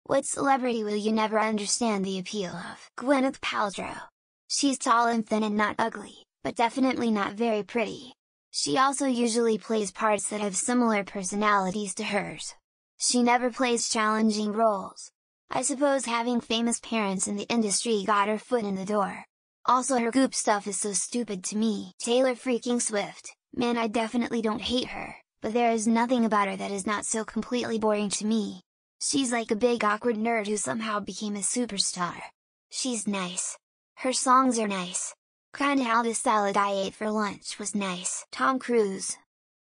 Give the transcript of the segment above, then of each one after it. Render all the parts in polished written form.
What celebrity will you never understand the appeal of? Gwyneth Paltrow. She's tall and thin and not ugly, but definitely not very pretty. She also usually plays parts that have similar personalities to hers. She never plays challenging roles. I suppose having famous parents in the industry got her foot in the door. Also, her Goop stuff is so stupid to me. Taylor freaking Swift, man, I definitely don't hate her, but there is nothing about her that is not so completely boring to me. She's like a big awkward nerd who somehow became a superstar. She's nice. Her songs are nice. Kinda how the salad I ate for lunch was nice. Tom Cruise.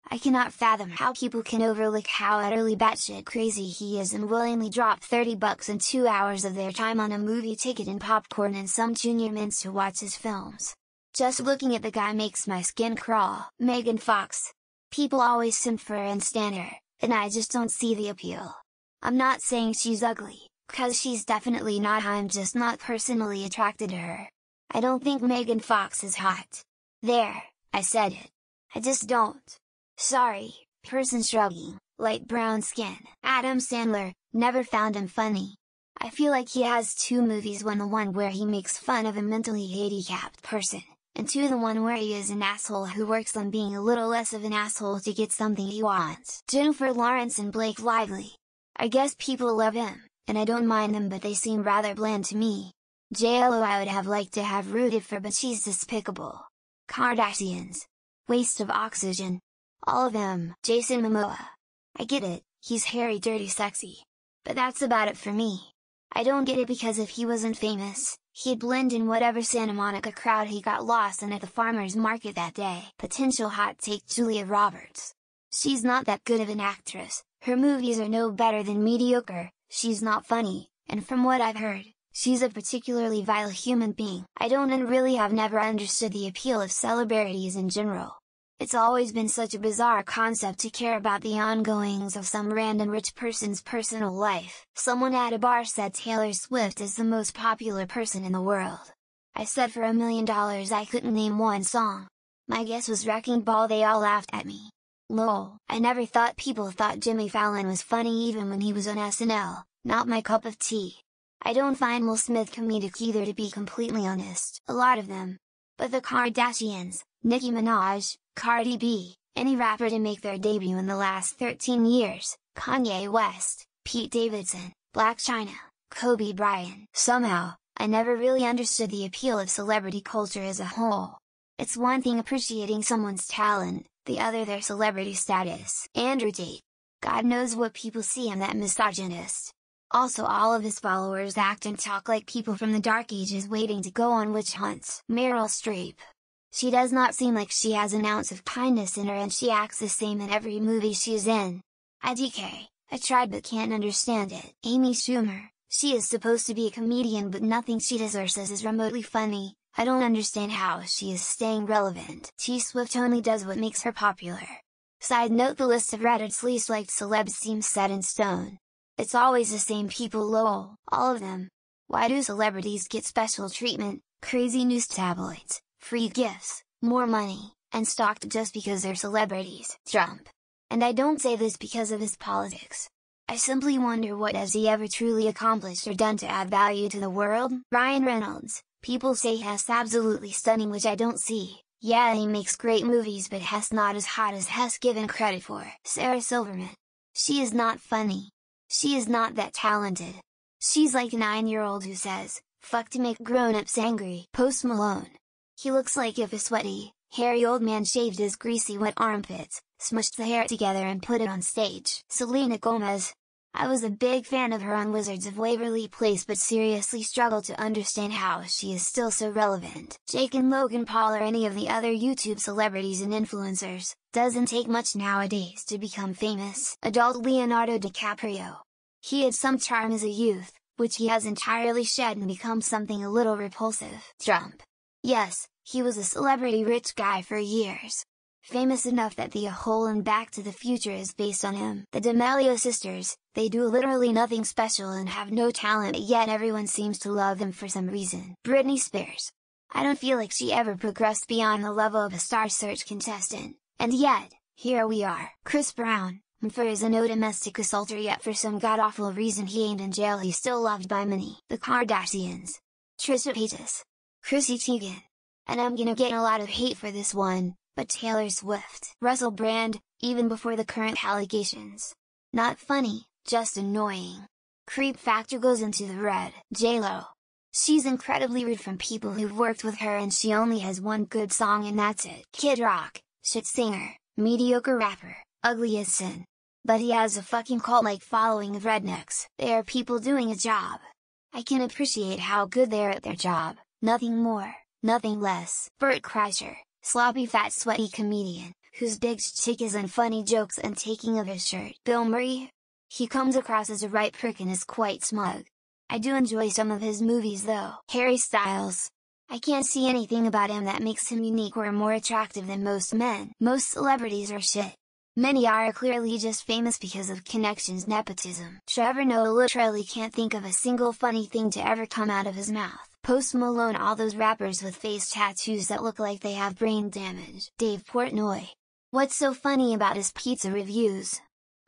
I cannot fathom how people can overlook how utterly batshit crazy he is and willingly drop $30 and 2 hours of their time on a movie ticket and popcorn and some junior mints to watch his films. Just looking at the guy makes my skin crawl. Megan Fox. People always simp for her and stan her, and I just don't see the appeal. I'm not saying she's ugly, 'cause she's definitely not. I'm just not personally attracted to her. I don't think Megan Fox is hot. There, I said it. I just don't. Sorry, person shrugging. Light brown skin. Adam Sandler, never found him funny. I feel like he has two movies, one the one where he makes fun of a mentally handicapped person, and two the one where he is an asshole who works on being a little less of an asshole to get something he wants. Jennifer Lawrence and Blake Lively. I guess people love him, and I don't mind them, but they seem rather bland to me. JLo I would have liked to have rooted for, but she's despicable. Kardashians. Waste of oxygen. All of them. Jason Momoa. I get it, he's hairy dirty sexy. But that's about it for me. I don't get it because if he wasn't famous, he'd blend in whatever Santa Monica crowd he got lost in at the farmer's market that day. Potential hot take Julia Roberts. She's not that good of an actress, her movies are no better than mediocre, she's not funny, and from what I've heard, she's a particularly vile human being. I don't and really have never understood the appeal of celebrities in general. It's always been such a bizarre concept to care about the ongoings of some random rich person's personal life. Someone at a bar said Taylor Swift is the most popular person in the world. I said for $1 million I couldn't name one song. My guess was Wrecking Ball. They all laughed at me. Lol. I never thought people thought Jimmy Fallon was funny even when he was on SNL, not my cup of tea. I don't find Will Smith comedic either, to be completely honest. A lot of them. But the Kardashians, Nicki Minaj, Cardi B, any rapper to make their debut in the last 13 years, Kanye West, Pete Davidson, Blac Chyna, Kobe Bryant. Somehow, I never really understood the appeal of celebrity culture as a whole. It's one thing appreciating someone's talent, the other their celebrity status. Andrew Tate. God knows what people see in that misogynist. Also, all of his followers act and talk like people from the Dark Ages waiting to go on witch hunts. Meryl Streep. She does not seem like she has an ounce of kindness in her, and she acts the same in every movie she's in. IDK. I tried but can't understand it. Amy Schumer. She is supposed to be a comedian, but nothing she does or says is remotely funny. I don't understand how she is staying relevant. T Swift only does what makes her popular. Side note: the list of Reddit's least liked celebs seems set in stone. It's always the same people, lol, all of them. Why do celebrities get special treatment, crazy news tabloids, free gifts, more money, and stalked just because they're celebrities? Trump. And I don't say this because of his politics. I simply wonder, what has he ever truly accomplished or done to add value to the world? Ryan Reynolds. People say Hess absolutely stunning, which I don't see. Yeah, he makes great movies, but Hess not as hot as Hess given credit for. Sarah Silverman. She is not funny. She is not that talented. She's like a 9-year-old who says, fuck to make grown-ups angry. Post Malone. He looks like if a sweaty, hairy old man shaved his greasy wet armpits, smushed the hair together and put it on stage. Selena Gomez. I was a big fan of her on Wizards of Waverly Place, but seriously struggle to understand how she is still so relevant. Jake and Logan Paul or any of the other YouTube celebrities and influencers. Doesn't take much nowadays to become famous. Adult Leonardo DiCaprio. He had some charm as a youth, which he has entirely shed and become something a little repulsive. Trump. Yes, he was a celebrity rich guy for years. Famous enough that the whole and Back to the Future is based on him. The D'Amelio sisters, they do literally nothing special and have no talent, yet everyone seems to love them for some reason. Britney Spears. I don't feel like she ever progressed beyond the level of a Star Search contestant, and yet, here we are. Chris Brown. For is a no domestic assaulter, yet for some god-awful reason he ain't in jail. He's still loved by many. The Kardashians. Trisha Paytas. Chrissy Teigen. And I'm gonna get a lot of hate for this one, but Taylor Swift. Russell Brand, even before the current allegations. Not funny, just annoying. Creep factor goes into the red. J.Lo. She's incredibly rude from people who've worked with her, and she only has one good song and that's it. Kid Rock. Shit singer, mediocre rapper, ugly as sin. But he has a fucking cult-like following of rednecks. They are people doing a job. I can appreciate how good they are at their job, nothing more, nothing less. Bert Kreischer, sloppy fat sweaty comedian, whose big chick is on funny jokes and taking of his shirt. Bill Murray? He comes across as a right prick and is quite smug. I do enjoy some of his movies though. Harry Styles. I can't see anything about him that makes him unique or more attractive than most men. Most celebrities are shit. Many are clearly just famous because of connections, nepotism. Trevor Noah literally can't think of a single funny thing to ever come out of his mouth. Post Malone, all those rappers with face tattoos that look like they have brain damage. Dave Portnoy. What's so funny about his pizza reviews?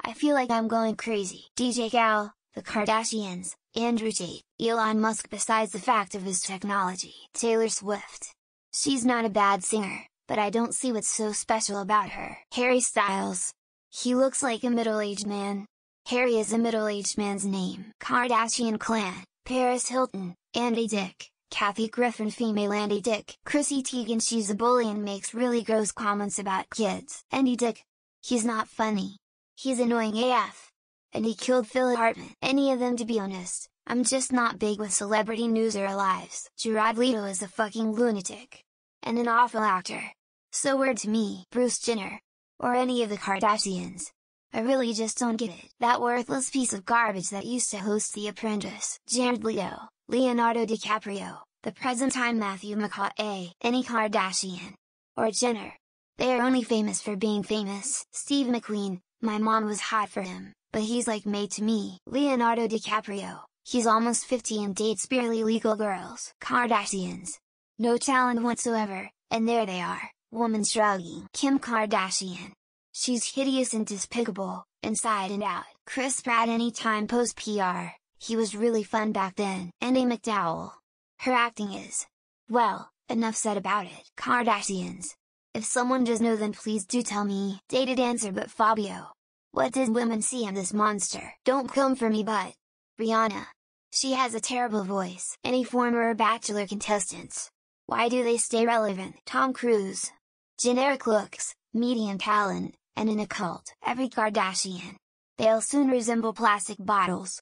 I feel like I'm going crazy. DJ Gal, the Kardashians, Andrew Tate, Elon Musk. Besides the fact of his technology. Taylor Swift. She's not a bad singer, but I don't see what's so special about her. Harry Styles. He looks like a middle-aged man. Harry is a middle-aged man's name. Kardashian clan. Paris Hilton, Andy Dick, Kathy Griffin. Female Andy Dick. Chrissy Teigen. She's a bully and makes really gross comments about kids. Andy Dick. He's not funny. He's annoying AF. And he killed Phil Hartman. Any of them, to be honest. I'm just not big with celebrity news or lives. Jared Leto is a fucking lunatic. And an awful actor. So weird to me. Bruce Jenner. Or any of the Kardashians. I really just don't get it. That worthless piece of garbage that used to host The Apprentice. Jared Leto, Leonardo DiCaprio, the present-time Matthew McConaughey. Any Kardashian. Or Jenner. They are only famous for being famous. Steve McQueen, my mom was hot for him. But he's like made to me. Leonardo DiCaprio, he's almost 50 and dates barely legal girls. Kardashians. No talent whatsoever, and there they are, woman shrugging. Kim Kardashian. She's hideous and despicable, inside and out. Chris Pratt. Anytime post PR, he was really fun back then. Andie MacDowell. Her acting is... well, enough said about it. Kardashians. If someone does know, then please do tell me. Dated answer, but Fabio. What did women see in this monster? Don't come for me, but... Rihanna. She has a terrible voice. Any former Bachelor contestants? Why do they stay relevant? Tom Cruise. Generic looks, medium talent, and in a cult. Every Kardashian. They'll soon resemble plastic bottles.